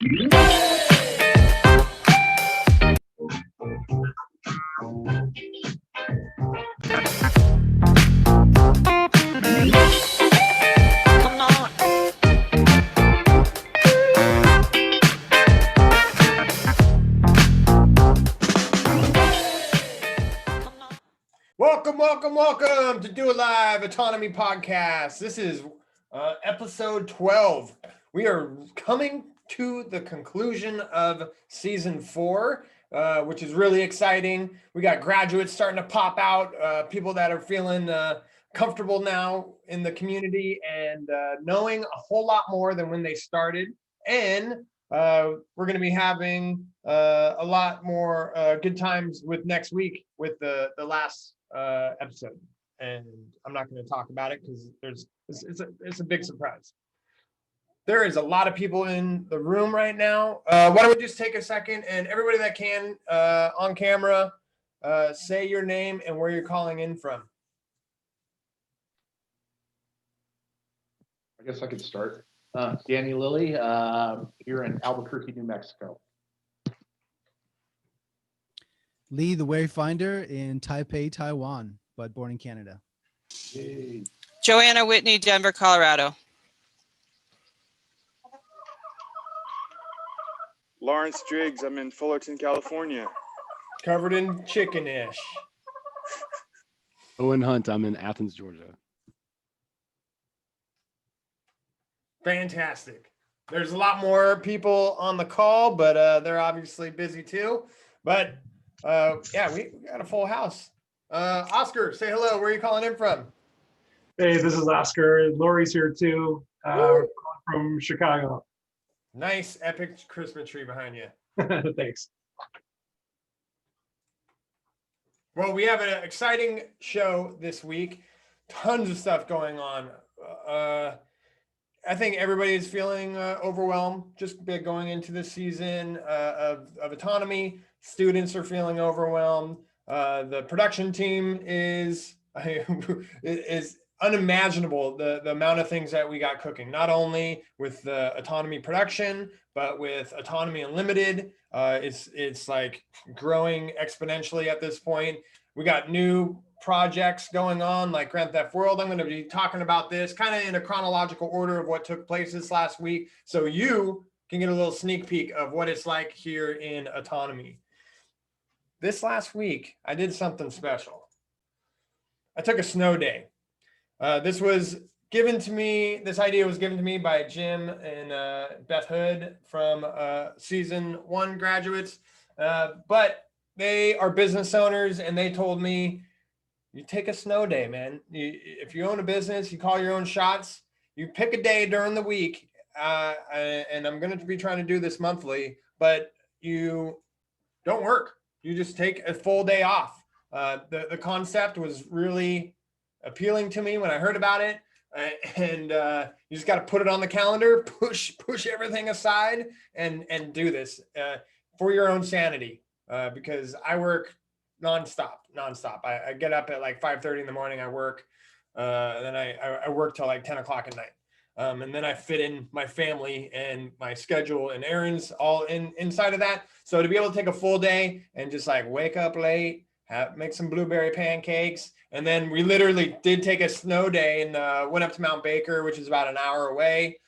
Welcome to Do It Live Autonomy Podcast. This is episode 12. We are coming to the conclusion of season 4, which is really exciting. We got graduates starting to pop out, people that are feeling comfortable now in the community and knowing a whole lot more than when they started. And we're going to be having a lot more good times with next week with the last episode, and I'm not going to talk about it because it's a big surprise. There is a lot of people in the room right now. Why don't we just take a second, and everybody that can on camera, say your name and where you're calling in from. I guess I could start. Danny Lilly, here in Albuquerque, New Mexico. Lee the Wayfinder in Taipei, Taiwan, but born in Canada. Hey. Joanna Whitney, Denver, Colorado. Lawrence Driggs, I'm in Fullerton, California. Covered in chicken-ish. Owen Hunt, I'm in Athens, Georgia. Fantastic. There's a lot more people on the call, but they're obviously busy too. But yeah, we got a full house. Oscar, say hello. Where are you calling in from? Hey, this is Oscar. Lori's here too, from Chicago. Nice, epic Christmas tree behind you. Thanks. Well, we have an exciting show this week. Tons of stuff going on. I think everybody is feeling overwhelmed just by going into the season of autonomy. Students are feeling overwhelmed. The production team is unimaginable, the amount of things that we got cooking, not only with the autonomy production, but with Autonomy Unlimited. It's like growing exponentially at this point. We got new projects going on like Grand Theft World. I'm going to be talking about this kind of in a chronological order of what took place this last week, so you can get a little sneak peek of what it's like here in Autonomy. This last week, I did something special. I took a snow day. This idea was given to me by Jim and Beth Hood from season 1 graduates, but they are business owners, and they told me, you take a snow day, man. If you own a business, you call your own shots. You pick a day during the week, and I'm going to be trying to do this monthly, but you don't work. You just take a full day off. The concept was really appealing to me when I heard about it, and you just got to put it on the calendar, push everything aside, and do this for your own sanity, because I work nonstop. I get up at like 5:30 in the morning. I work, and then I work till like 10 o'clock at night. And then I fit in my family and my schedule and errands all inside of that. So to be able to take a full day and just like wake up late, make some blueberry pancakes. And then we literally did take a snow day and went up to Mount Baker, which is about an hour away.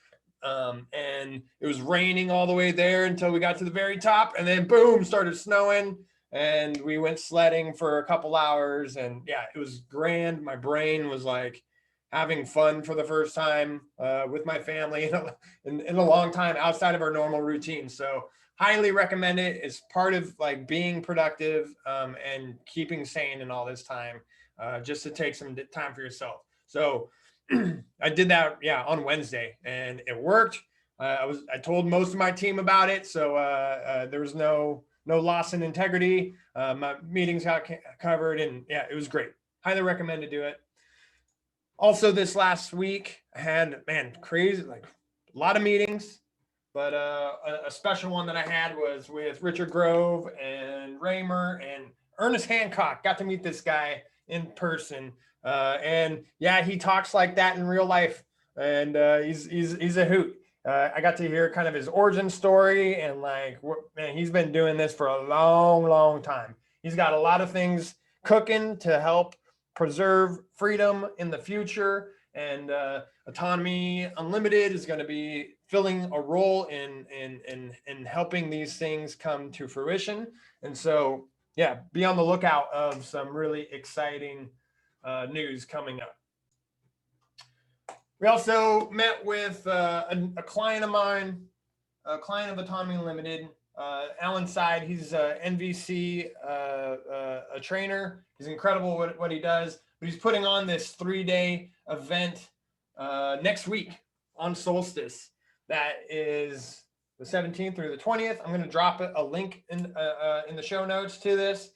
And it was raining all the way there until we got to the very top, and then boom, started snowing. And we went sledding for a couple hours, and yeah, it was grand. My brain was like having fun for the first time with my family in a long time outside of our normal routine. So highly recommend it. It's part of like being productive and keeping sane in all this time, just to take some time for yourself. So I did that, on Wednesday, and it worked. I told most of my team about it, so there was no loss in integrity. My meetings got covered, and yeah, it was great. Highly recommend to do it. Also, this last week, I had, crazy, like a lot of meetings, but a special one that I had was with Richard Grove and Raymer and Ernest Hancock. Got to meet this guy in person. And yeah, he talks like that in real life, and he's a hoot. I got to hear kind of his origin story, and like, man, he's been doing this for a long, long time. He's got a lot of things cooking to help preserve freedom in the future. And Autonomy Unlimited is going to be filling a role in helping these things come to fruition. And so, yeah, be on the lookout of some really exciting news coming up. We also met with a client of mine, a client of Autonomy Unlimited, Alan Side. He's a NVC, a trainer. He's incredible what he does. But he's putting on this 3-day event next week on solstice. That is the 17th through the 20th. I'm going to drop a link in the show notes to this.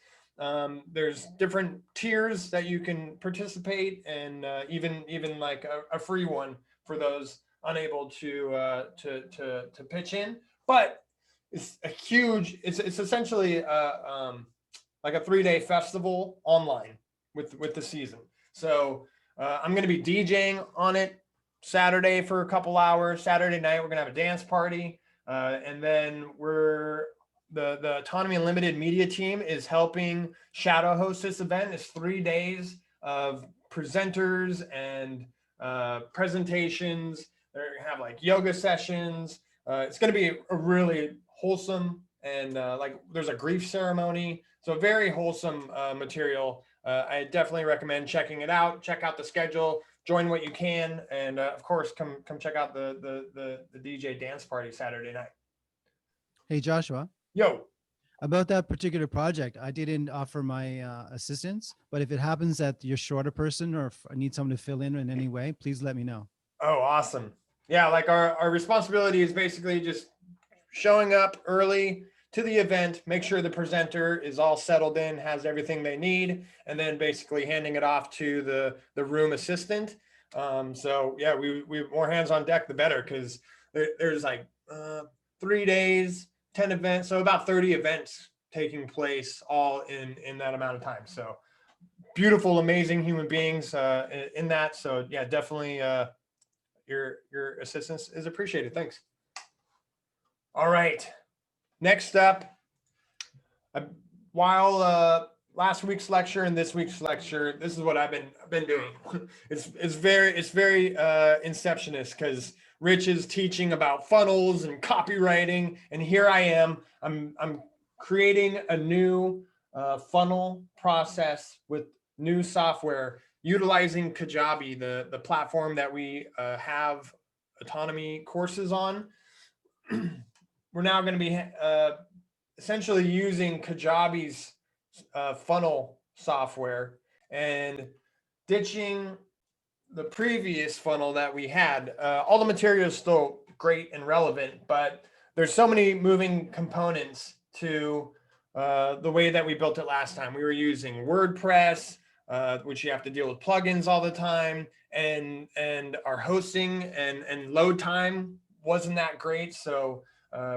There's different tiers that you can participate, and even like a free one for those unable to pitch in. But it's a huge. It's essentially like a 3-day festival online with the season. So I'm going to be DJing on it Saturday for a couple hours. Saturday night we're going to have a dance party, and then the Autonomy Unlimited media team is helping shadow host this event. It's 3 days of presenters and presentations. They're going to have like yoga sessions. It's going to be a really wholesome, and like there's a grief ceremony. So very wholesome material. I definitely recommend checking it out. Check out the schedule, join what you can. And of course, come check out the DJ dance party Saturday night. Hey, Joshua, Yo. about that particular project, I didn't offer my assistance, but if it happens that you're short a person or if I need someone to fill in any way, please let me know. Oh, awesome. Yeah, like our responsibility is basically just showing up early to the event, make sure the presenter is all settled in, has everything they need, and then basically handing it off to the room assistant. So yeah, we more hands on deck, the better, because there's like 3 days, 10 events, so about 30 events taking place all in that amount of time. So beautiful, amazing human beings in that. So yeah, definitely your assistance is appreciated. Thanks. All right. Next up, while last week's lecture and this week's lecture, this is what I've been doing. It's very inceptionist, because Rich is teaching about funnels and copywriting, and here I am. I'm creating a new funnel process with new software utilizing Kajabi, the platform that we have Autonomy courses on. We're now going to be essentially using Kajabi's funnel software and ditching the previous funnel that we had. All the material is still great and relevant, but there's so many moving components to the way that we built it last time. We were using WordPress, which you have to deal with plugins all the time, and our hosting and load time wasn't that great. So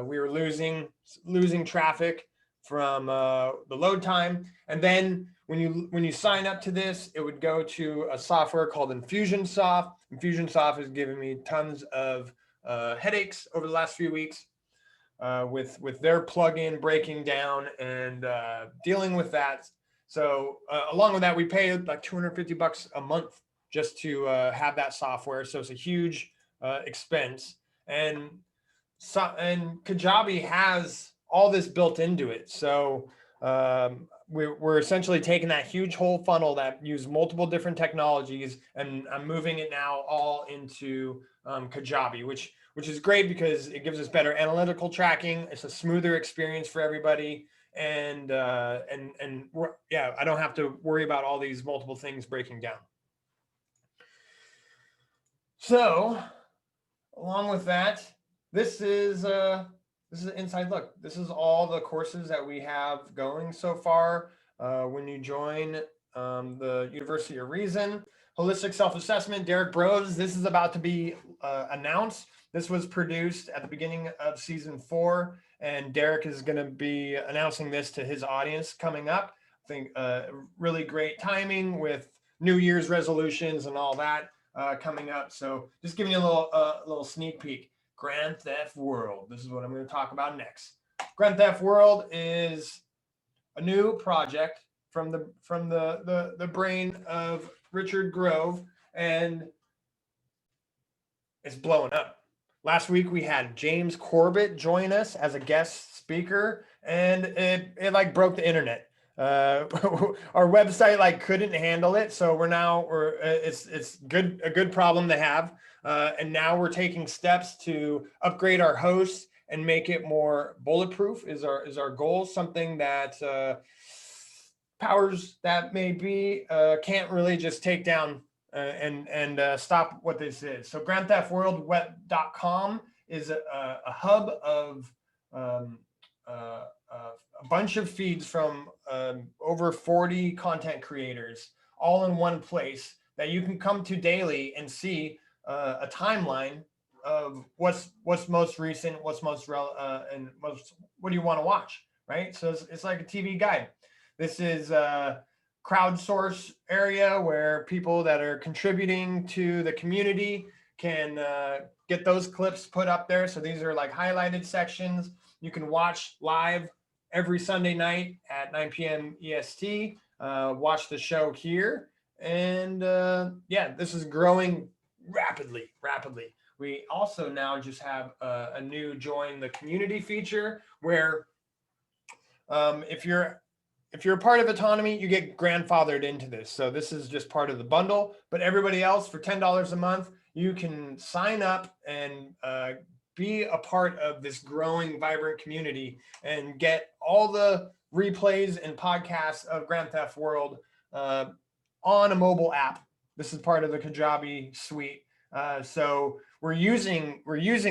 we were losing traffic from the load time. And then when you sign up to this, it would go to a software called Infusionsoft. Infusionsoft has given me tons of headaches over the last few weeks with their plugin breaking down and dealing with that. So along with that, we pay like $250 a month just to have that software. So it's a huge expense. And Kajabi has all this built into it. So we're essentially taking that huge whole funnel that use multiple different technologies, and I'm moving it now all into Kajabi, which is great because it gives us better analytical tracking. It's a smoother experience for everybody. And I don't have to worry about all these multiple things breaking down. So along with that, this is an inside look. This is all the courses that we have going so far. When you join the University of Reason, Holistic Self-Assessment, Derek Bros, this is about to be announced. This was produced at the beginning of season 4, and Derek is going to be announcing this to his audience coming up. I think really great timing with New Year's resolutions and all that coming up. So just giving you a little sneak peek. Grand Theft World. This is what I'm going to talk about next. Grand Theft World is a new project from the brain of Richard Grove, and it's blowing up. Last week we had James Corbett join us as a guest speaker, and it like broke the internet. Our website like couldn't handle it, so it's a good problem to have. And now we're taking steps to upgrade our hosts and make it more bulletproof is our goal. Something that powers that maybe can't really just take down and stop what this is. So grandtheftworldweb.com is a hub of a bunch of feeds from over 40 content creators all in one place that you can come to daily and see a timeline of what's most recent, what's most relevant, and what do you want to watch, right? So it's like a TV guide. This is a crowdsource area where people that are contributing to the community can get those clips put up there. So these are like highlighted sections. You can watch live every Sunday night at 9 p.m. EST. Watch the show here. And yeah, this is growing rapidly. We also now just have a new join the community feature where if you're a part of Autonomy, you get grandfathered into this. So this is just part of the bundle, but everybody else for $10 a month, you can sign up and be a part of this growing, vibrant community and get all the replays and podcasts of Grand Theft World on a mobile app. This is part of the Kajabi suite. So we're using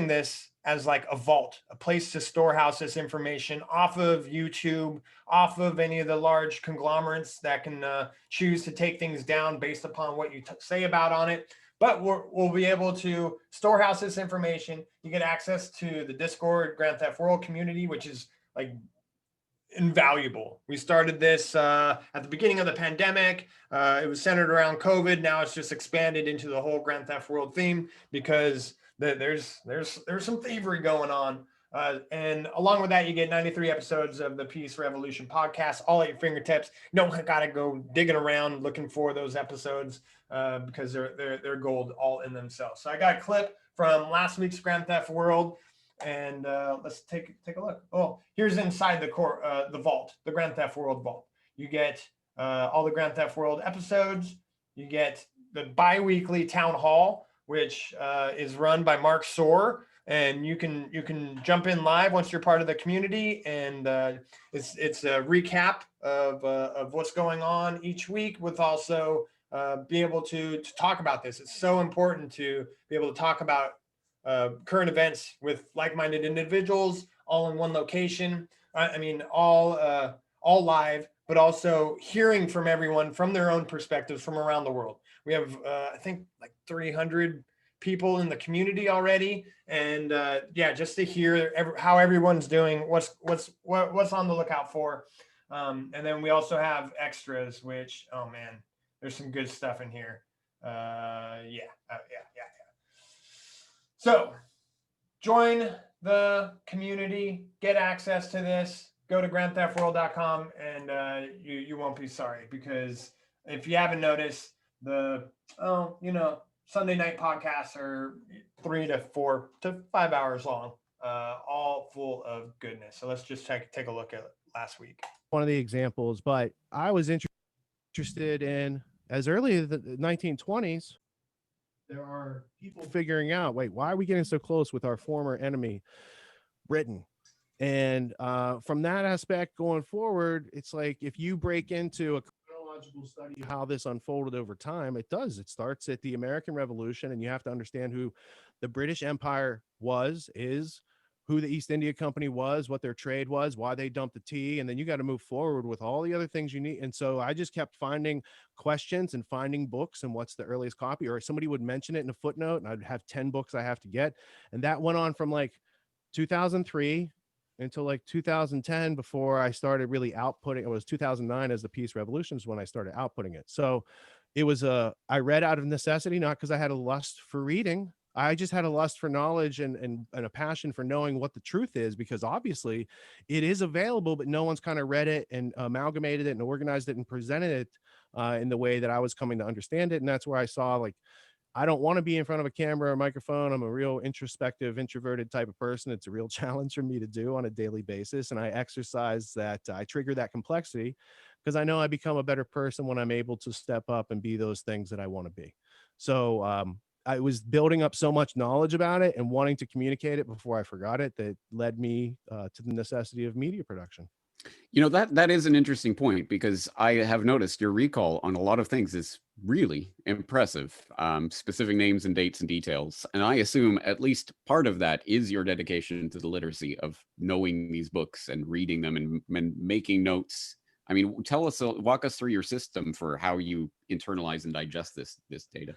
this as like a vault, a place to storehouse this information off of YouTube, off of any of the large conglomerates that can choose to take things down based upon what you say about on it. But we'll be able to storehouse this information. You get access to the Discord Grand Theft World community, which is like invaluable. We started this at the beginning of the pandemic. It was centered around COVID. Now it's just expanded into the whole Grand Theft World theme because there's some thievery going on. And along with that, you get 93 episodes of the Peace Revolution podcast, all at your fingertips. You don't got to go digging around looking for those episodes because they're gold all in themselves. So I got a clip from last week's Grand Theft World, and let's take a look. Oh, here's inside the vault, the Grand Theft World vault. You get all the Grand Theft World episodes. You get the bi-weekly town hall, which is run by Mark Soar, and you can jump in live once you're part of the community, and it's a recap of what's going on each week, with also be able to talk about this. It's so important to be able to talk about current events with like-minded individuals all in one location. I mean, all live, but also hearing from everyone from their own perspectives from around the world. We have, I think, like 300 people in the community already, and yeah, just to hear how everyone's doing, what's on the lookout for, and then we also have extras, which, oh man, there's some good stuff in here. Yeah. So, join the community, get access to this. Go to grandtheftworld.com, and you won't be sorry, because if you haven't noticed, Sunday night podcasts are 3 to 4 to 5 hours long, all full of goodness. So let's just take a look at last week. One of the examples, but I was interested in as early as the 1920s. There are people figuring out, wait, why are we getting so close with our former enemy, Britain? And from that aspect going forward, it's like if you break into a chronological study of how this unfolded over time, it starts at the American Revolution, and you have to understand who the British Empire is, who the East India Company was, what their trade was, why they dumped the tea, and then you got to move forward with all the other things you need. And so I just kept finding questions and finding books and what's the earliest copy, or somebody would mention it in a footnote, and I'd have 10 books I have to get. And that went on from like 2003 until like 2010 before I started really outputting. It was 2009 as the Peace Revolution is when I started outputting it. So it was I read out of necessity, not because I had a lust for reading. I just had a lust for knowledge and a passion for knowing what the truth is, because obviously it is available, but no one's kind of read it and amalgamated it and organized it and presented it in the way that I was coming to understand it. And that's where I saw, like, I don't want to be in front of a camera or microphone. I'm a real introspective, introverted type of person. It's a real challenge for me to do on a daily basis. And I exercise that, I trigger that complexity, because I know I become a better person when I'm able to step up and be those things that I want to be. So I was building up so much knowledge about it and wanting to communicate it before I forgot it, that led me to the necessity of media production. You know, that is an interesting point, because I have noticed your recall on a lot of things is really impressive, specific names and dates and details. And I assume at least part of that is your dedication to the literacy of knowing these books and reading them and making notes. I mean, walk us through your system for how you internalize and digest this data.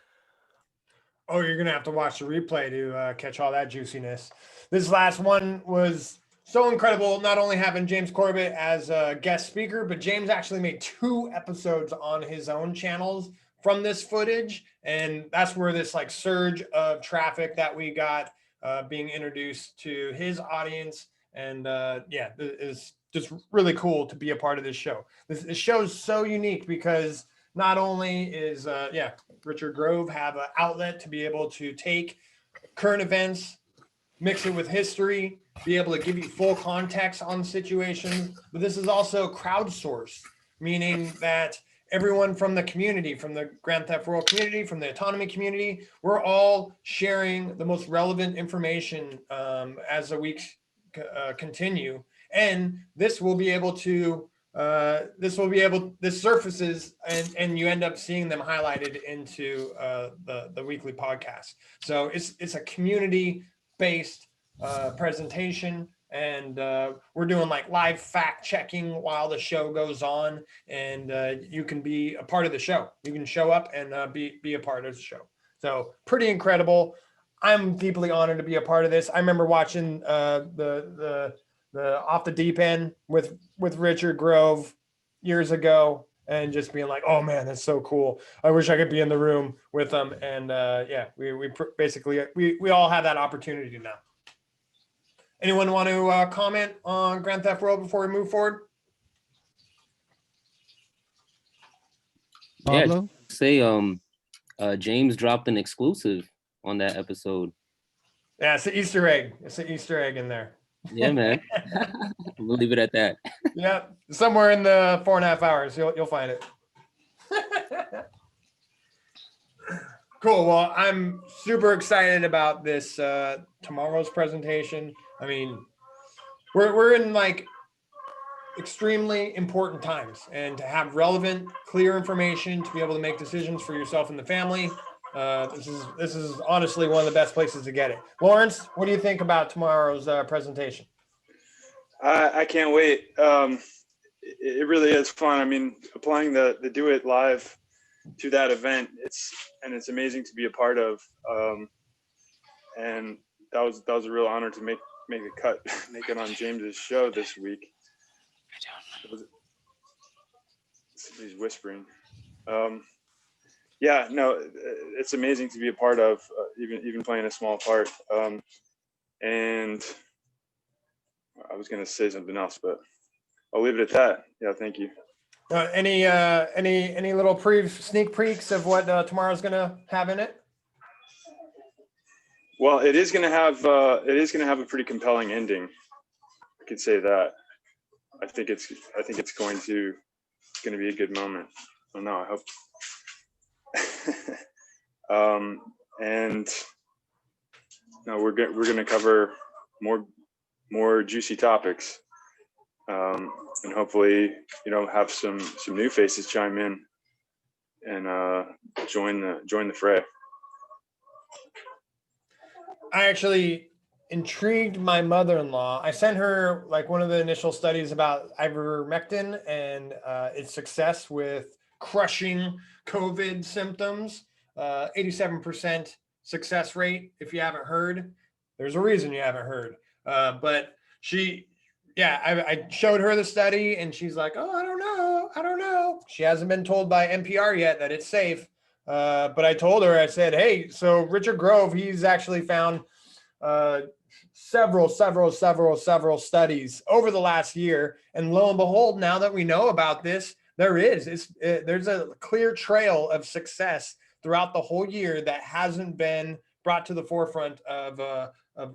Oh, you're going to have to watch the replay to catch all that juiciness. This last one was so incredible, not only having James Corbett as a guest speaker, but James actually made 2 episodes on his own channels from this footage. And that's where this like surge of traffic that we got being introduced to his audience. And yeah, it's just really cool to be a part of this show. This show is so unique because not only is, Richard Grove have an outlet to be able to take current events, mix it with history, be able to give you full context on situations, but this is also crowdsourced, meaning that everyone from the community, from the Grand Theft World community, from the Autonomy community, we're all sharing the most relevant information as the weeks continue. And this will be able to this surfaces and you end up seeing them highlighted into the weekly podcast. So it's a community based presentation, and we're doing like live fact checking while the show goes on, and you can be a part of the show. You can show up and be a part of the show. So pretty incredible. I'm deeply honored to be a part of this. I remember watching the Off the Deep End with Richard Grove years ago and just being like, oh man, that's so cool. I wish I could be in the room with them. And we basically all have that opportunity now. Anyone want to comment on Grand Theft World before we move forward? Pablo? James dropped an exclusive on that episode. Yeah, it's an Easter egg. It's an Easter egg in there. Yeah, man. We'll leave it at that. Yeah, somewhere in the 4.5 hours, you'll find it. Cool. Well, I'm super excited about this tomorrow's presentation. I mean, we're in like extremely important times, and to have relevant, clear information to be able to make decisions for yourself and the family. This is honestly one of the best places to get it. Lawrence, what do you think about tomorrow's presentation? I can't wait. It really is fun. I mean, applying the Do It Live to that event, it's amazing to be a part of. And that was a real honor to make the cut, make it on James's show this week. Somebody's whispering. Yeah, no, it's amazing to be a part of, even playing a small part. And I was going to say something else, but I'll leave it at that. Yeah, thank you. Any little sneak peeks of what tomorrow's going to have in it? Well, it is going to have a pretty compelling ending. I could say that. I think it's going to be a good moment. I don't know. I hope. And no, we're going to cover more juicy topics, and hopefully, have some new faces chime in and join the fray. I actually intrigued my mother-in-law. I sent her like one of the initial studies about ivermectin and its success with crushing COVID symptoms. 87% success rate. If you haven't heard, there's a reason you haven't heard. But I showed her the study and she's like, oh, I don't know. She hasn't been told by NPR yet that it's safe. But I told her, I said, hey, so Richard Grove, he's actually found several studies over the last year. And lo and behold, now that we know about this, there's a clear trail of success throughout the whole year that hasn't been brought to the forefront of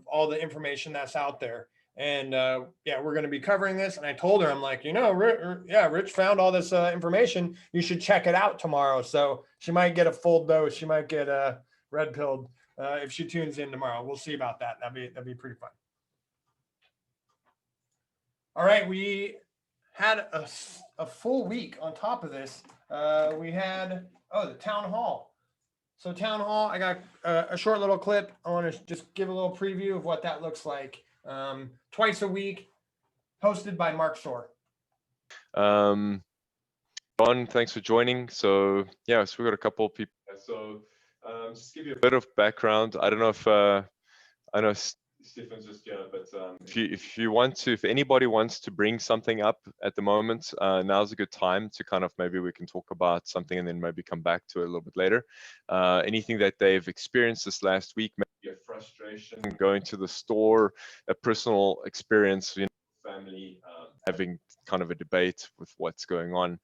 all the information that's out there. And yeah, we're going to be covering this. And I told her, I'm like, Rich found all this information. You should check it out tomorrow. So she might get a full dose. She might get red pilled if she tunes in tomorrow. We'll see about that. That'd be pretty fun. All right, we had a full week on top of this. We had the town hall. So town hall, I got a short little clip. I want to just give a little preview of what that looks like. Twice a week, hosted by Mark Shore. Ron, thanks for joining. So yeah, so we got a couple of people. So just to give you a bit of background. I don't know if I know Stefan's just here, but if anybody wants to bring something up at the moment, now's a good time to kind of, maybe we can talk about something and then maybe come back to it a little bit later. Anything that they've experienced this last week, maybe a frustration going to the store, a personal experience, family, having kind of a debate with what's going on.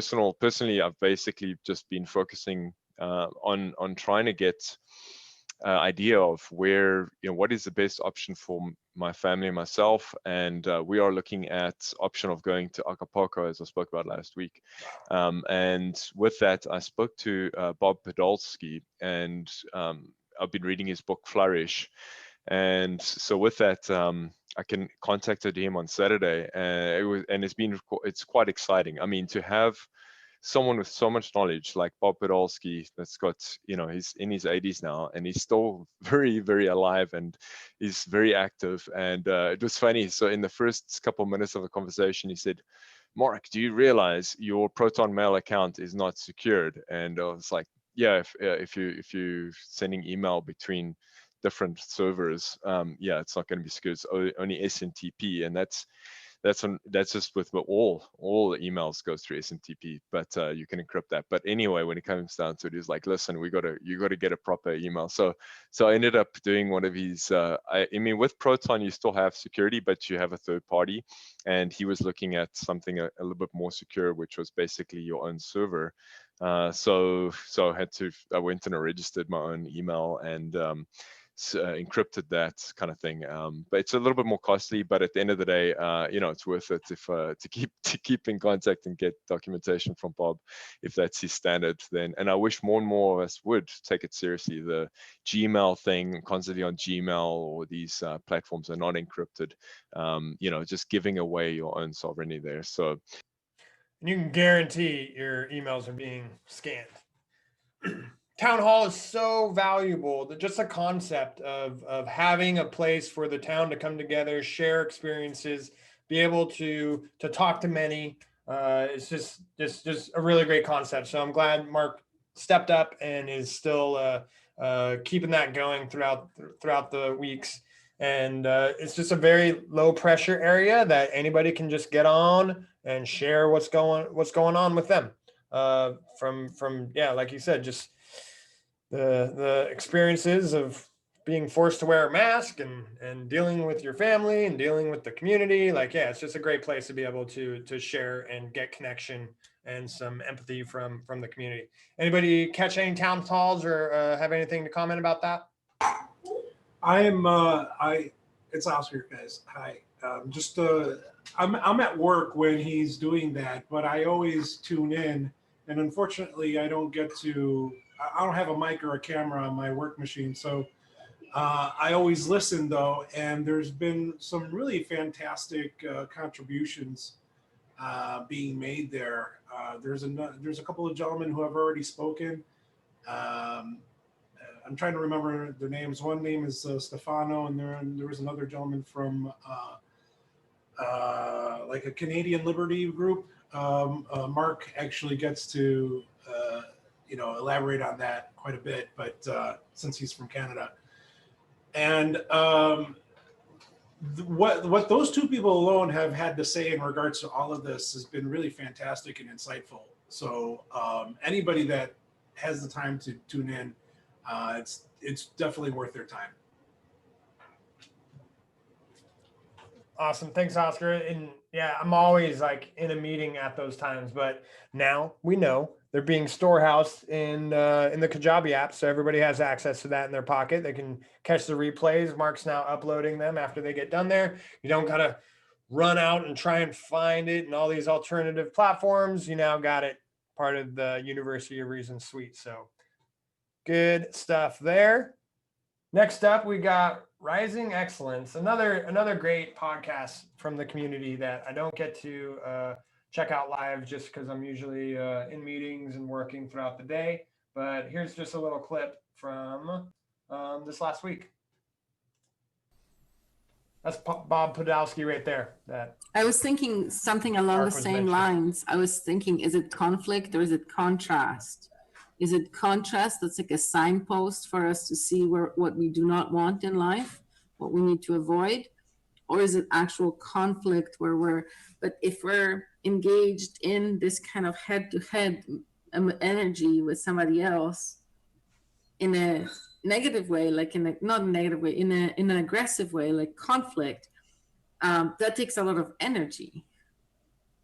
Personally, I've basically just been focusing on trying to get idea of where, what is the best option for my family and myself. And we are looking at option of going to Acapulco, as I spoke about last week. And with that, I spoke to Bob Podolsky, and I've been reading his book Flourish. And so with that, I contacted him on Saturday, and it's quite exciting. I mean, to have someone with so much knowledge like Bob Podolsky, that's got, he's in his 80s now, and he's still very, very alive, and he's very active. And it was funny. So in the first couple of minutes of the conversation, he said, Mark, do you realize your Proton Mail account is not secured? And I was like, yeah, if you're sending email between different servers, yeah, it's not going to be secured. It's only SMTP, and that's just with all the emails goes through SMTP, but you can encrypt that. But anyway, when it comes down to it, it's like, listen, you got to get a proper email. So I ended up doing one of his. I mean, with Proton, you still have security, but you have a third party, and he was looking at something a little bit more secure, which was basically your own server. So I went and I registered my own email and encrypted that kind of thing. But it's a little bit more costly, but at the end of the day, it's worth it if to keep in contact and get documentation from Bob, if that's his standard. Then, and I wish more and more of us would take it seriously. The Gmail thing, constantly on Gmail, or these platforms are not encrypted. Just giving away your own sovereignty there. So you can guarantee your emails are being scanned. Town hall is so valuable. Just the concept of having a place for the town to come together, share experiences, be able to talk to many. It's just a really great concept. So I'm glad Mark stepped up and is still keeping that going throughout the weeks. And it's just a very low pressure area that anybody can just get on and share what's going on with them. From like you said, just the experiences of being forced to wear a mask and dealing with your family and dealing with the community. It's just a great place to be able to share and get connection and some empathy from the community. Anybody catch any town halls or have anything to comment about that? It's Oscar, guys. Hi. I'm at work when he's doing that, but I always tune in, and unfortunately I don't have a mic or a camera on my work machine. So I always listen though. And there's been some really fantastic contributions being made there. There's a couple of gentlemen who have already spoken. I'm trying to remember their names. One name is Stefano, and there was another gentleman from like a Canadian Liberty group. Mark actually gets to elaborate on that quite a bit, but since he's from Canada. And what those two people alone have had to say in regards to all of this has been really fantastic and insightful. So anybody that has the time to tune in, it's definitely worth their time. Awesome. Thanks, Oscar. And yeah, I'm always like in a meeting at those times, but now we know they're being storehoused in the Kajabi app. So everybody has access to that in their pocket. They can catch the replays. Mark's now uploading them after they get done there. You don't got to run out and try and find it in all these alternative platforms. You now got it part of the University of Reason suite. So good stuff there. Next up, we got Rising Excellence, another great podcast from the community that I don't get to check out live just because I'm usually in meetings and working throughout the day. But here's just a little clip from this last week. That's Bob Podolsky right there. That I was thinking something along Mark the was same mentioning. lines. I was thinking, is it conflict or is it contrast? Is it contrast that's like a signpost for us to see what we do not want in life, what we need to avoid? Or is it actual conflict but if we're engaged in this kind of head-to-head energy with somebody else in a negative way, like not a negative way, in an aggressive way, like conflict, that takes a lot of energy,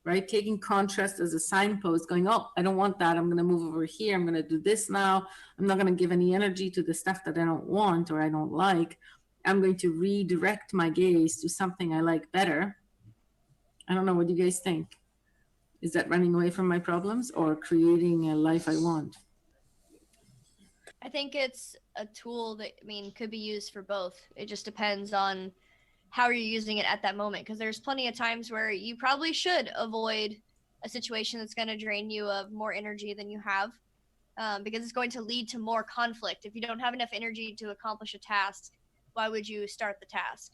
right? Taking contrast as a signpost, going, oh, I don't want that. I'm going to move over here. I'm going to do this now. I'm not going to give any energy to the stuff that I don't want or I don't like. I'm going to redirect my gaze to something I like better. I don't know. What do you guys think? Is that running away from my problems or creating a life I want? I think it's a tool that, could be used for both. It just depends on how you're using it at that moment. Because there's plenty of times where you probably should avoid a situation that's going to drain you of more energy than you have, because it's going to lead to more conflict. If you don't have enough energy to accomplish a task, why would you start the task?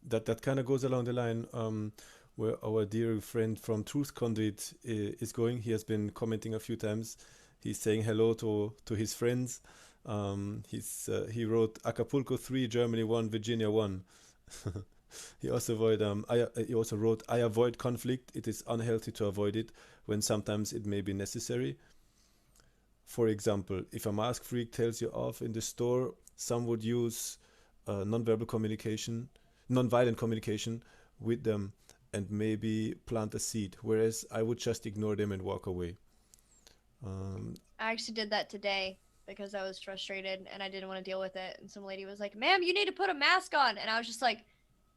That kind of goes along the line where our dear friend from Truth Conduit is going. He has been commenting a few times. He's saying hello to his friends. He wrote Acapulco 3, Germany 1, Virginia 1. He also wrote, I avoid conflict. It is unhealthy to avoid it when sometimes it may be necessary. For example, if a mask freak tells you off in the store, some would use nonviolent communication with them and maybe plant a seed, whereas I would just ignore them and walk away. I actually did that today because I was frustrated and I didn't want to deal with it. And some lady was like, ma'am, you need to put a mask on. And I was just like,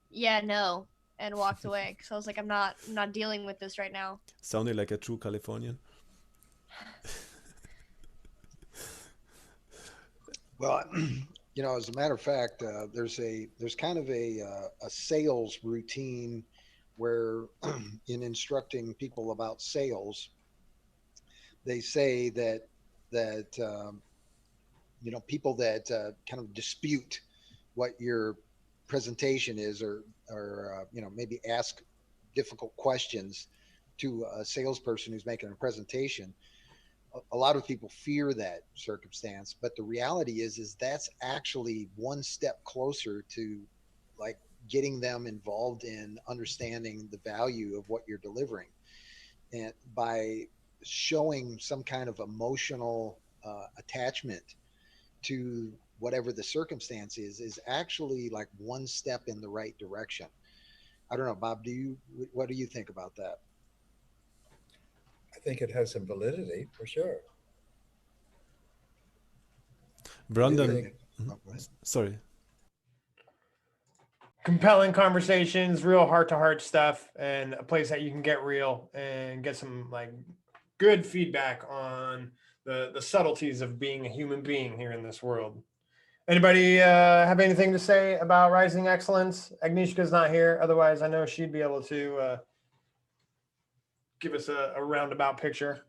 yeah, no. And walked away. So I was like, I'm not dealing with this right now. Sounding like a true Californian. Well, as a matter of fact, there's kind of a sales routine where in instructing people about sales, they say that people that kind of dispute what your presentation is or maybe ask difficult questions to a salesperson who's making a presentation. A lot of people fear that circumstance, but the reality is that's actually one step closer to like getting them involved in understanding the value of what you're delivering. And by showing some kind of emotional attachment to whatever the circumstance is actually like one step in the right direction. I don't know, Bob, what do you think about that? I think it has some validity for sure. Brandon, sorry. Compelling conversations, real heart-to-heart stuff, and a place that you can get real and get some like good feedback on the subtleties of being a human being here in this world. Anybody have anything to say about Rising Excellence? Agnieszka's not here. Otherwise, I know she'd be able to give us a roundabout picture.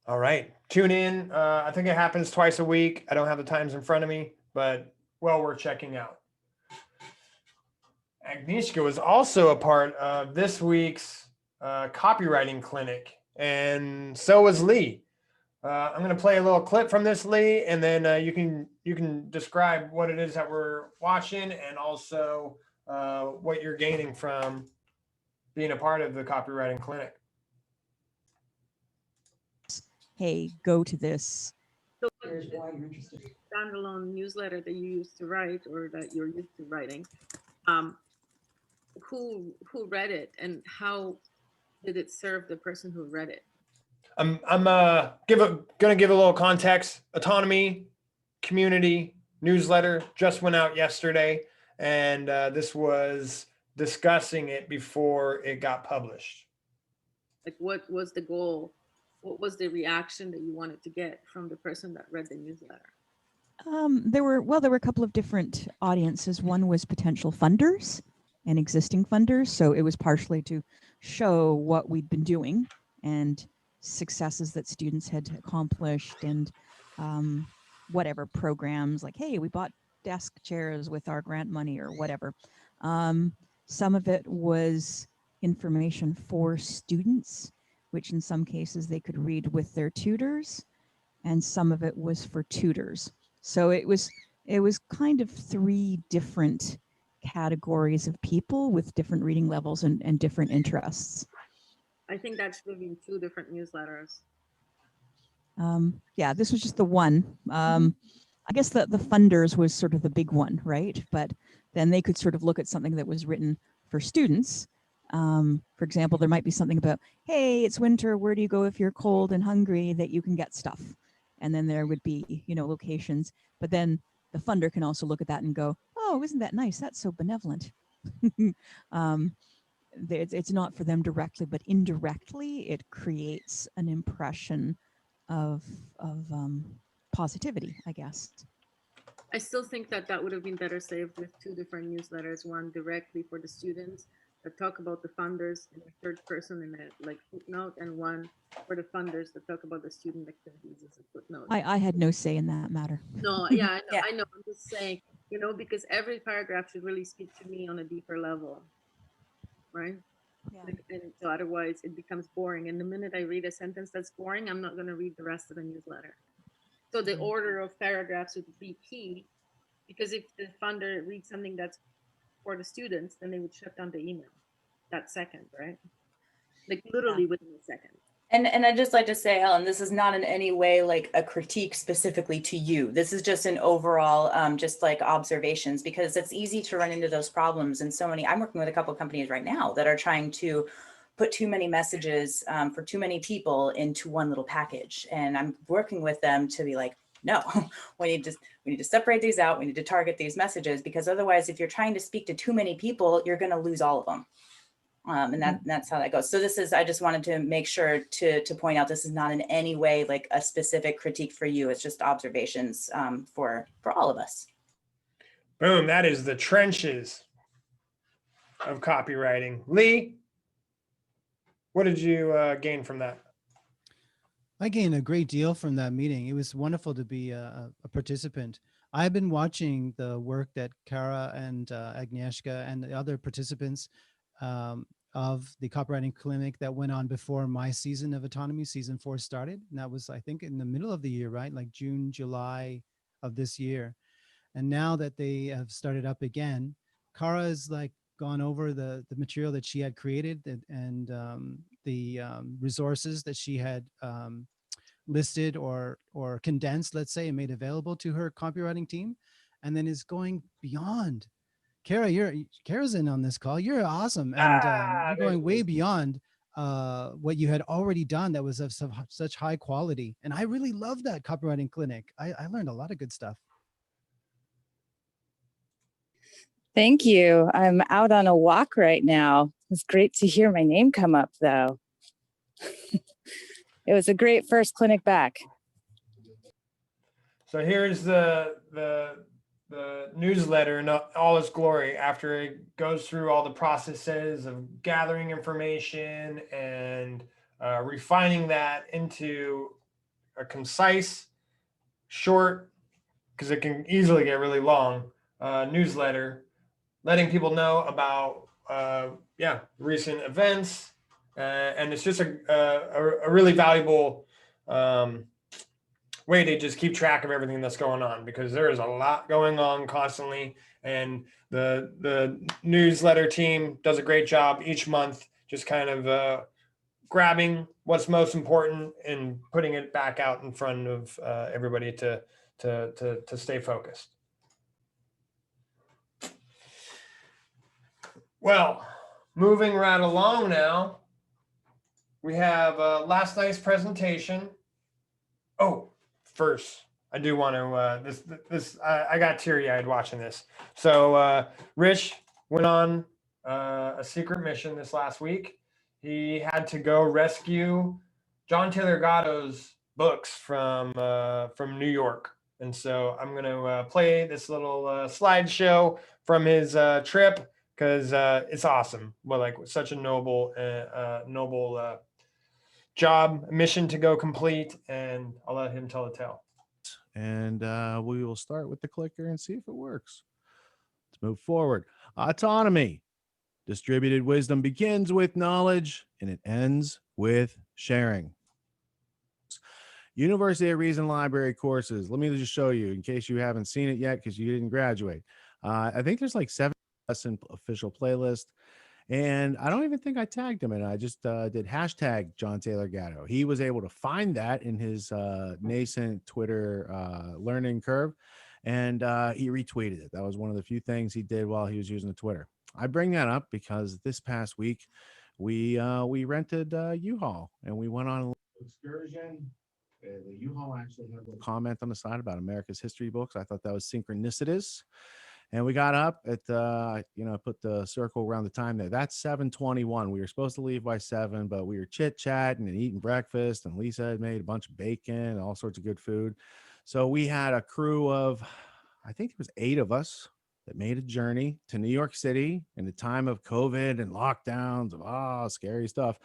All right, tune in. I think it happens twice a week. I don't have the times in front of me, but well worth checking out. Agnieszka was also a part of this week's Copywriting Clinic, and so was Lee. I'm going to play a little clip from this, Lee, and then you can describe what it is that we're watching and also what you're gaining from being a part of the Copywriting Clinic. Hey, go to this. So here's why you're interested. Standalone newsletter that you used to write or that you're used to writing, who read it and how did it serve the person who read it? I'm gonna give a little context. Autonomy community newsletter just went out yesterday, and this was discussing it before it got published. Like, what was the goal? What was the reaction that you wanted to get from the person that read the newsletter? There were a couple of different audiences. One was potential funders and existing funders. So it was partially to show what we'd been doing and successes that students had accomplished, and whatever programs, like, hey, we bought desk chairs with our grant money or whatever. Some of it was information for students, which in some cases they could read with their tutors, and some of it was for tutors. So it was kind of 3 different categories of people with different reading levels and different interests. I think that should have been 2 different newsletters. Yeah, this was just the one. I guess the funders was sort of the big one, right? But then they could sort of look at something that was written for students. For example, there might be something about, hey, it's winter, where do you go if you're cold and hungry that you can get stuff? And then there would be, locations. But then the funder can also look at that and go, oh, isn't that nice? That's so benevolent. It's not for them directly, but indirectly, it creates an impression of positivity, I guess. I still think that would have been better saved with 2 different newsletters, one directly for the students that talk about the funders in the 3rd person in a footnote, and one for the funders that talk about the student activities as a footnote. I had no say in that matter. No, yeah, I know. I'm just saying, because every paragraph should really speak to me on a deeper level, right? Yeah. And so otherwise it becomes boring. And the minute I read a sentence that's boring, I'm not going to read the rest of the newsletter. So the order of paragraphs would be key, because if the funder reads something that's for the students, then they would shut down the email that second, right? Like literally within a second. And I'd just like to say, Helen, this is not in any way like a critique specifically to you. This is just an overall, just like observations, because it's easy to run into those problems. And I'm working with a couple of companies right now that are trying to put too many messages for too many people into one little package. And I'm working with them to be like, no, we need to separate these out. We need to target these messages, because otherwise, if you're trying to speak to too many people, you're going to lose all of them. And that's how that goes. So I just wanted to make sure to point out, this is not in any way like a specific critique for you. It's just observations for all of us. Boom, that is the trenches of copywriting. Lee, what did you gain from that? I gained a great deal from that meeting. It was wonderful to be a participant. I've been watching the work that Kara and Agnieszka and the other participants of the Copywriting Clinic that went on before my season of Autonomy, season 4 started. And that was, I think, in the middle of the year, right? Like June, July of this year. And now that they have started up again, Kara has like gone over the material that she had created and the resources that she had listed or condensed, let's say, and made available to her copywriting team, and then is going beyond. Kara's in on this call. You're awesome, and you're going way beyond what you had already done that was of such high quality. And I really love that Copywriting Clinic. I learned a lot of good stuff. Thank you. I'm out on a walk right now. It's great to hear my name come up, though. It was a great first clinic back. So here's the newsletter in all its glory, after it goes through all the processes of gathering information and refining that into a concise, short, because it can easily get really long, newsletter, letting people know about recent events, and it's just a really valuable way to just keep track of everything that's going on, because there is a lot going on constantly, and the newsletter team does a great job each month, just kind of grabbing what's most important and putting it back out in front of everybody to stay focused. Well, moving right along now, we have last night's presentation. Oh, first, I do want to, I got teary-eyed watching this. So Rich went on a secret mission this last week. He had to go rescue John Taylor Gatto's books from New York. And so I'm going to play this little slideshow from his trip, because it's awesome. Well, like such a noble job, mission to go complete, and I'll let him tell the tale. And we will start with the clicker and see if it works. Let's move forward. Autonomy. Distributed wisdom begins with knowledge and it ends with sharing. University of Reason Library courses. Let me just show you in case you haven't seen it yet because you didn't graduate. I think there's like 7 lesson official playlist. And I don't even think I tagged him in it. I just did hashtag John Taylor Gatto. He was able to find that in his nascent Twitter learning curve, and he retweeted it. That was one of the few things he did while he was using the Twitter. I bring that up because this past week we rented U-Haul and we went on a little excursion. The U-Haul actually had a comment on the side about America's history books. I thought that was synchronicitous. And we got up at put the circle around the time there. That's 7:21. We were supposed to leave by 7, but we were chit-chatting and eating breakfast. And Lisa had made a bunch of bacon and all sorts of good food. So we had a crew of, I think it was 8 of us that made a journey to New York City in the time of COVID and lockdowns of scary stuff.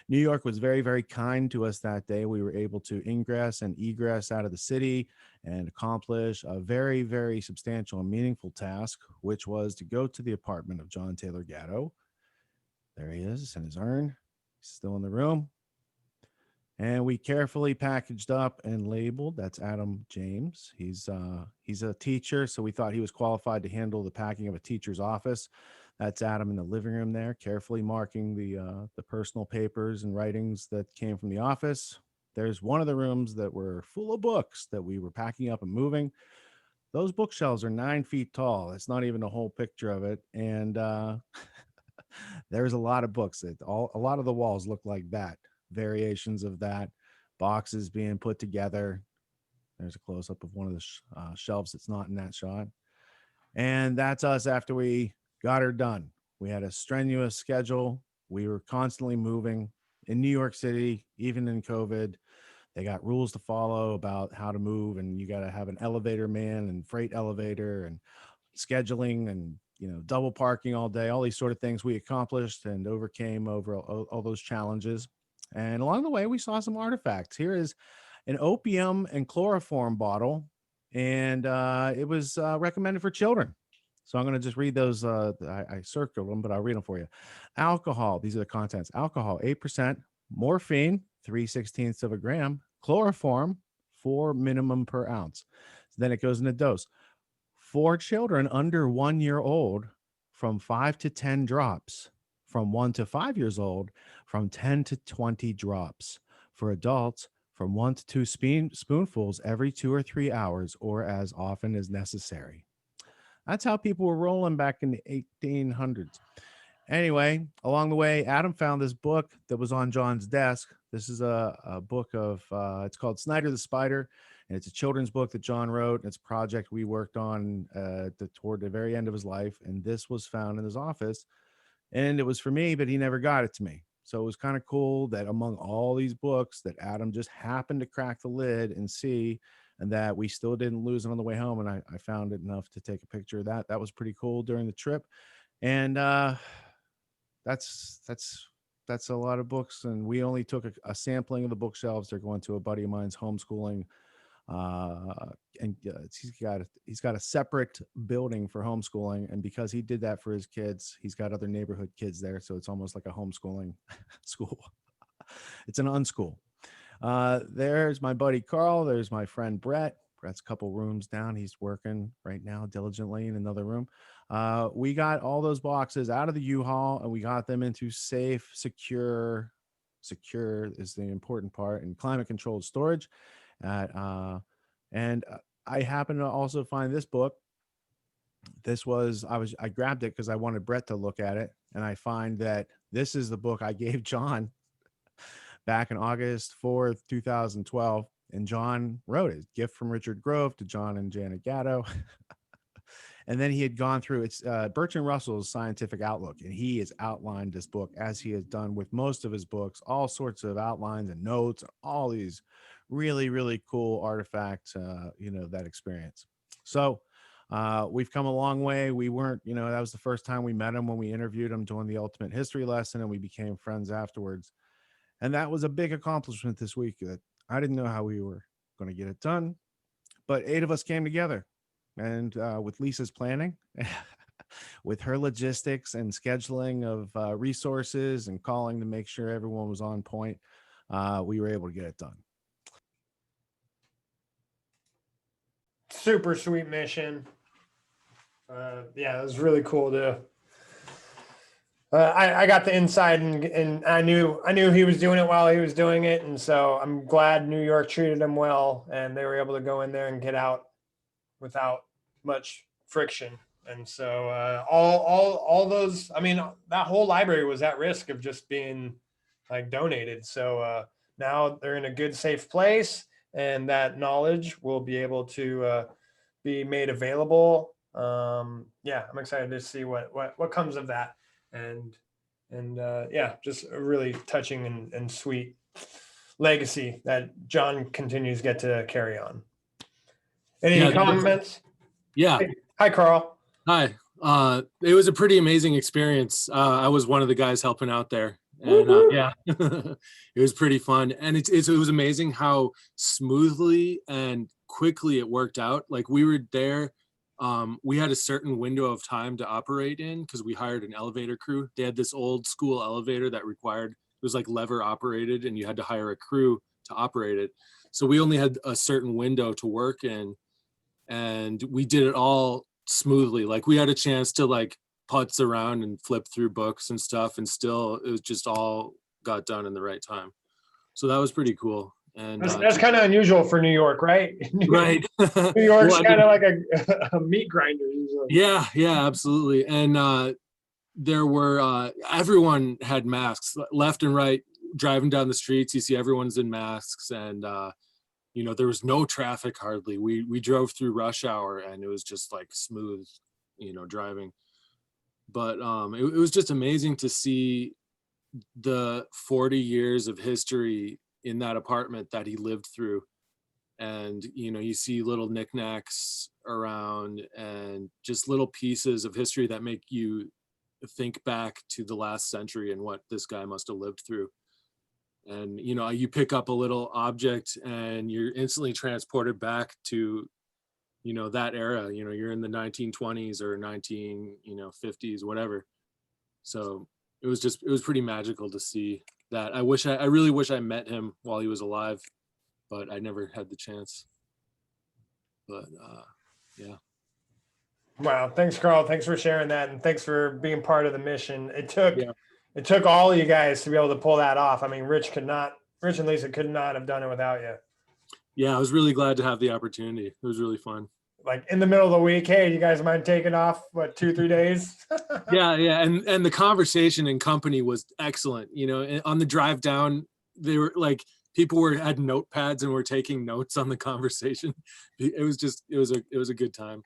New York was very, very kind to us that day. We were able to ingress and egress out of the city and accomplish a very, very substantial and meaningful task, which was to go to the apartment of John Taylor Gatto. There he is in his urn. He's still in the room. And we carefully packaged up and labeled. That's Adam James. He's a teacher, so we thought he was qualified to handle the packing of a teacher's office. That's Adam in the living room there, carefully marking the personal papers and writings that came from the office. There's one of the rooms that were full of books that we were packing up and moving. Those bookshelves are 9 feet tall. It's not even a whole picture of it. And there's a lot of books. A lot of the walls look like that. Variations of that, boxes being put together. There's a close-up of one of the shelves that's not in that shot. And that's us after we got her done. We had a strenuous schedule. We were constantly moving in New York City, even in COVID. They got rules to follow about how to move, and you got to have an elevator man and freight elevator and scheduling and double parking all day, all these sort of things we accomplished and overcame over all those challenges. And along the way, we saw some artifacts. Here is an opium and chloroform bottle, and it was recommended for children. So I'm going to just read those. I circled them, but I'll read them for you. Alcohol. These are the contents. Alcohol, 8%. Morphine, 3/16 of a gram. Chloroform, 4 minimum per ounce. So then it goes in a dose. For children under 1 year old, from 5 to 10 drops. From 1 to 5 years old, from 10 to 20 drops. For adults, from 1 to 2 spoonfuls every 2 or 3 hours, or as often as necessary. That's how people were rolling back in the 1800s. Anyway, along the way, Adam found this book that was on John's desk. This is a book of, it's called Snyder the Spider, and it's a children's book that John wrote. And it's a project we worked on toward the very end of his life. And this was found in his office. And it was for me, but he never got it to me. So it was kind of cool that among all these books that Adam just happened to crack the lid and see, and that we still didn't lose it on the way home. And I found it enough to take a picture of that. That was pretty cool during the trip. And that's a lot of books. And we only took a sampling of the bookshelves. They're going to a buddy of mine's homeschooling. And he's got a separate building for homeschooling, and because he did that for his kids, he's got other neighborhood kids there, so it's almost like a homeschooling school. It's an unschool. There's my buddy Carl. There's my friend Brett. Brett's a couple rooms down. He's working right now diligently in another room. We got all those boxes out of the U-Haul and we got them into safe, secure is the important part, and climate controlled storage. And I happen to also find this book. I grabbed it because I wanted Brett to look at it. And I find that this is the book I gave John back in August 4th, 2012. And John wrote it, Gift from Richard Grove to John and Janet Gatto. And then he had gone through, it's Bertrand Russell's Scientific Outlook. And he has outlined this book as he has done with most of his books, all sorts of outlines and notes, all these really, really cool artifacts, that experience. So we've come a long way. We weren't, that was the first time we met him when we interviewed him doing the Ultimate History lesson, and we became friends afterwards. And that was a big accomplishment this week that I didn't know how we were going to get it done, but 8 of us came together, and with Lisa's planning, with her logistics and scheduling of resources and calling to make sure everyone was on point, we were able to get it done. Super sweet mission. Yeah, it was really cool to. I got the inside, and I knew he was doing it while he was doing it, and so I'm glad New York treated him well, and they were able to go in there and get out without much friction. And so all those, I mean, that whole library was at risk of just being like donated. So now they're in a good, safe place, and that knowledge will be able to be made available. Yeah, I'm excited to see what comes of that. And yeah, just a really touching and sweet legacy that John continues to get to carry on. Any comments? Yeah. Hi, Carl. Hi. It was a pretty amazing experience. I was one of the guys helping out there. And yeah, it was pretty fun. And it was amazing how smoothly and quickly it worked out. Like we were there. We had a certain window of time to operate in because we hired an elevator crew. They had this old school elevator that it was like lever operated, and you had to hire a crew to operate it. So we only had a certain window to work in, and we did it all smoothly. Like we had a chance to like putz around and flip through books and stuff, and still it was just all got done in the right time. So that was pretty cool. And that's kind of unusual for New York, right? Right. New York's kind of like a meat grinder usually. Yeah, absolutely. And there were everyone had masks left and right. Driving down the streets, you see everyone's in masks, and there was no traffic hardly. We drove through rush hour, and it was just like smooth, driving. But it was just amazing to see the 40 years of history in that apartment that he lived through. And, you see little knickknacks around and just little pieces of history that make you think back to the last century and what this guy must have lived through. And, you pick up a little object and you're instantly transported back to, that era. You're in the 1920s or 50s, whatever. So it was pretty magical to see that. I really wish I met him while he was alive, but I never had the chance. But yeah. Wow. Thanks, Carl. Thanks for sharing that. And thanks for being part of the mission. It took all of you guys to be able to pull that off. I mean, Rich and Lisa could not have done it without you. Yeah. I was really glad to have the opportunity. It was really fun. Like in the middle of the week, hey, you guys mind taking off, 2-3 days? Yeah. And the conversation and company was excellent. And on the drive down, they were like, people had notepads and were taking notes on the conversation. It was a good time.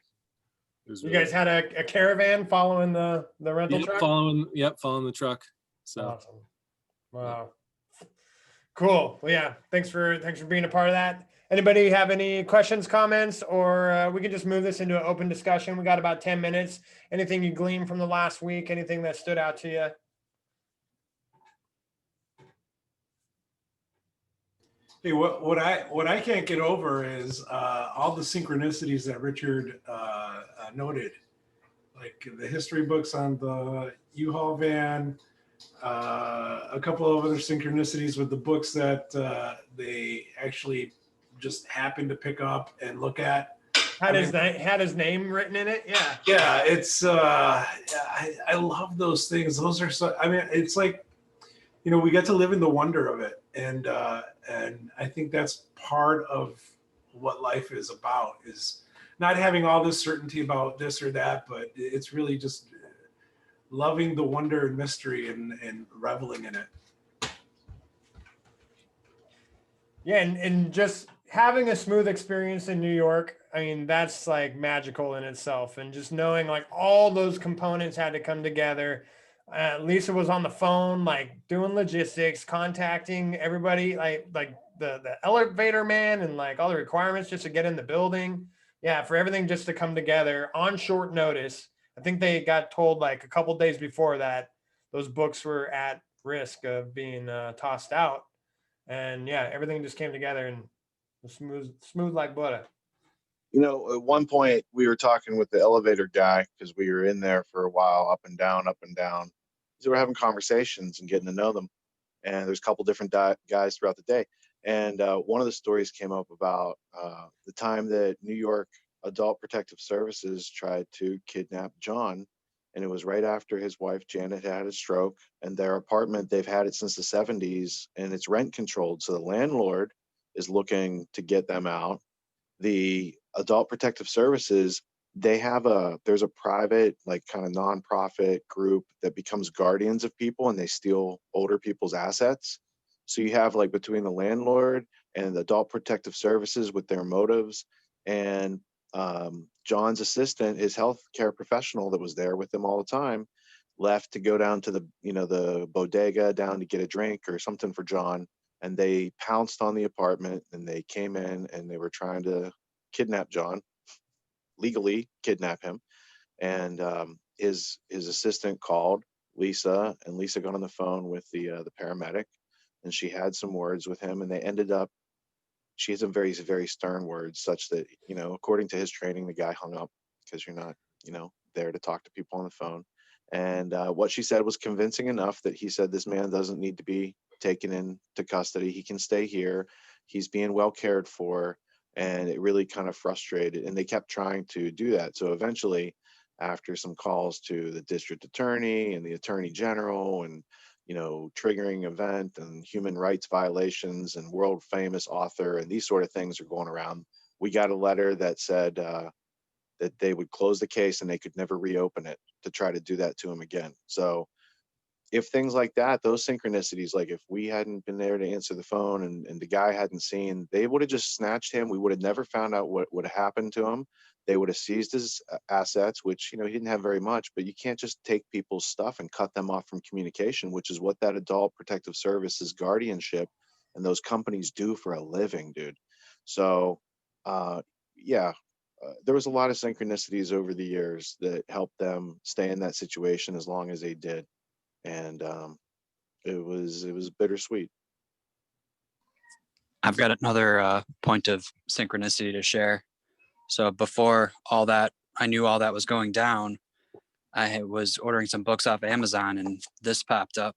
You guys had a caravan following the rental truck? Following the truck. So awesome. Wow. Cool. Well, yeah. Thanks for being a part of that. Anybody have any questions, comments, or we can just move this into an open discussion. We got about 10 minutes. Anything you gleaned from the last week? Anything that stood out to you? Hey, what I can't get over is all the synchronicities that Richard noted, like the history books on the U-Haul van, A couple of other synchronicities with the books that they actually just happened to pick up and look at. Had his name written in it. Yeah. Yeah, it's I love those things. Those are so. I mean, it's like, you know, we get to live in the wonder of it, and I think that's part of what life is about, is not having all this certainty about this or that, but it's really just loving the wonder and mystery and reveling in it. Yeah, and just having a smooth experience in New York, I mean, that's like magical in itself. And just knowing like all those components had to come together. Lisa was on the phone, like doing logistics, contacting everybody, like the elevator man and like all the requirements just to get in the building. Yeah, for everything just to come together on short notice. I think they got told like a couple days before that those books were at risk of being tossed out. And yeah, everything just came together and was smooth like butter. You know, at one point we were talking with the elevator guy because we were in there for a while, up and down, up and down. So we're having conversations and getting to know them. And there's a couple different guys throughout the day. And one of the stories came up about the time that New York Adult Protective Services tried to kidnap John. And it was right after his wife, Janet, had a stroke. And their apartment, they've had it since the 70s, and it's rent controlled. So the landlord is looking to get them out. The Adult Protective Services, there's a private, like kind of nonprofit group that becomes guardians of people, and they steal older people's assets. So you have like between the landlord and the Adult Protective Services with their motives, and John's assistant, his healthcare professional that was there with him all the time, left to go down to the bodega down to get a drink or something for John. And they pounced on the apartment, and they came in and they were trying to kidnap John, legally kidnap him. And his assistant called Lisa, and Lisa got on the phone with the paramedic, and she had some words with him, and they ended up, she had some very, very stern words, such that, you know, according to his training, the guy hung up because you're not, you know, there to talk to people on the phone. And what she said was convincing enough that he said, this man doesn't need to be taken into custody. He can stay here. He's being well cared for. And it really kind of frustrated. And they kept trying to do that. So eventually, after some calls to the district attorney and the attorney general, and, you know, triggering event and human rights violations and world famous author and these sort of things are going around, we got a letter that said that they would close the case and they could never reopen it to try to do that to him again. So if things like that, those synchronicities, like if we hadn't been there to answer the phone and the guy hadn't seen, they would have just snatched him. We would have never found out what would have happened to him. They would have seized his assets, which, you know, he didn't have very much, but you can't just take people's stuff and cut them off from communication, which is what that Adult Protective Services guardianship and those companies do for a living, dude. So, yeah, there was a lot of synchronicities over the years that helped them stay in that situation as long as they did. And it was bittersweet. I've got another point of synchronicity to share. So before all that, I knew all that was going down. I was ordering some books off Amazon, and this popped up,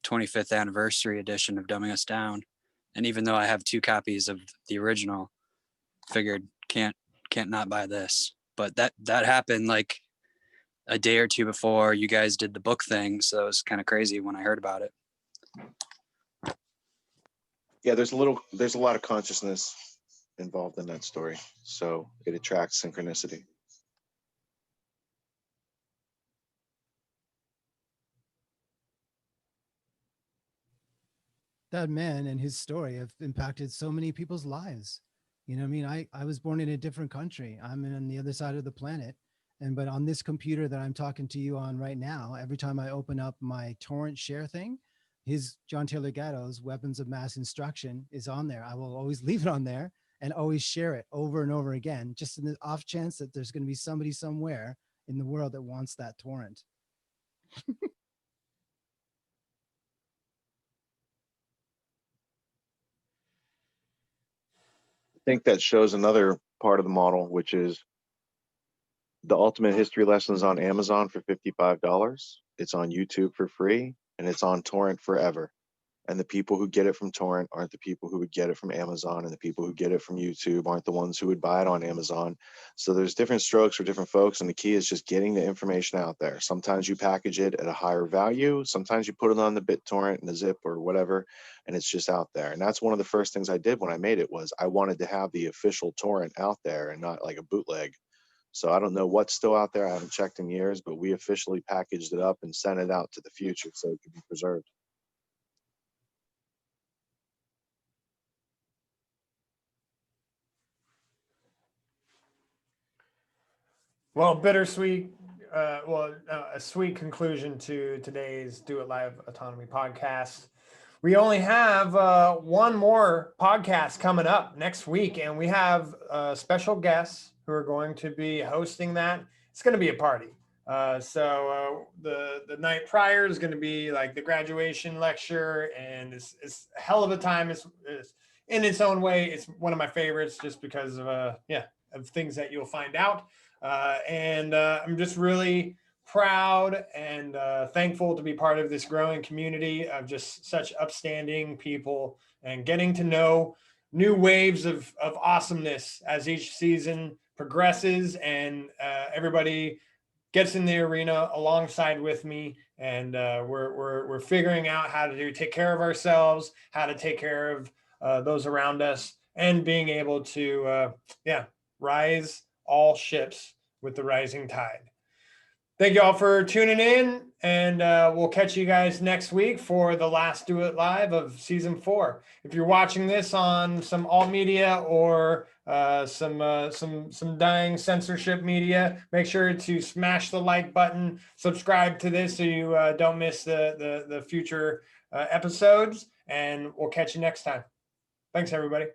25th anniversary edition of Dumbing Us Down. And even though I have 2 copies of the original, figured can't not buy this. But that happened like a day or 2 before you guys did the book thing. So it was kind of crazy when I heard about it. Yeah, there's a lot of consciousness involved in that story. So it attracts synchronicity. That man and his story have impacted so many people's lives. You know what I mean? I was born in a different country. I'm on the other side of the planet. But on this computer that I'm talking to you on right now, every time I open up my torrent share thing, his John Taylor Gatto's Weapons of Mass Instruction is on there. I will always leave it on there and always share it over and over again, just in the off chance that there's going to be somebody somewhere in the world that wants that torrent. I think that shows another part of the model, which is the Ultimate History Lessons on Amazon for $55. It's on YouTube for free. and it's on torrent forever. And the people who get it from torrent aren't the people who would get it from Amazon, and the people who get it from YouTube aren't the ones who would buy it on Amazon. So there's different strokes for different folks, and the key is just getting the information out there. Sometimes you package it at a higher value, sometimes you put it on the BitTorrent and the Zip or whatever, and it's just out there. And that's one of the first things I did when I made it, was I wanted to have the official torrent out there and not like a bootleg. So I don't know what's still out there, I haven't checked in years, but we officially packaged it up and sent it out to the future so it could be preserved. Well, bittersweet. A sweet conclusion to today's Do It Live Autonomy podcast. We only have one more podcast coming up next week, and we have special guests who are going to be hosting that. It's going to be a party. So the night prior is going to be like the graduation lecture, and it's a hell of a time. It's in its own way. It's one of my favorites, just because of of things that you'll find out. And I'm just really proud and thankful to be part of this growing community of just such upstanding people, and getting to know new waves of awesomeness as each season progresses, and everybody gets in the arena alongside with me, and we're figuring out how to take care of ourselves, how to take care of those around us, and being able to rise all ships with the rising tide. Thank you all for tuning in, and we'll catch you guys next week for the last Do It Live of season 4. If you're watching this on some alt media or some dying censorship media, make sure to smash the like button, subscribe to this so you don't miss the future episodes, and we'll catch you next time. Thanks, everybody.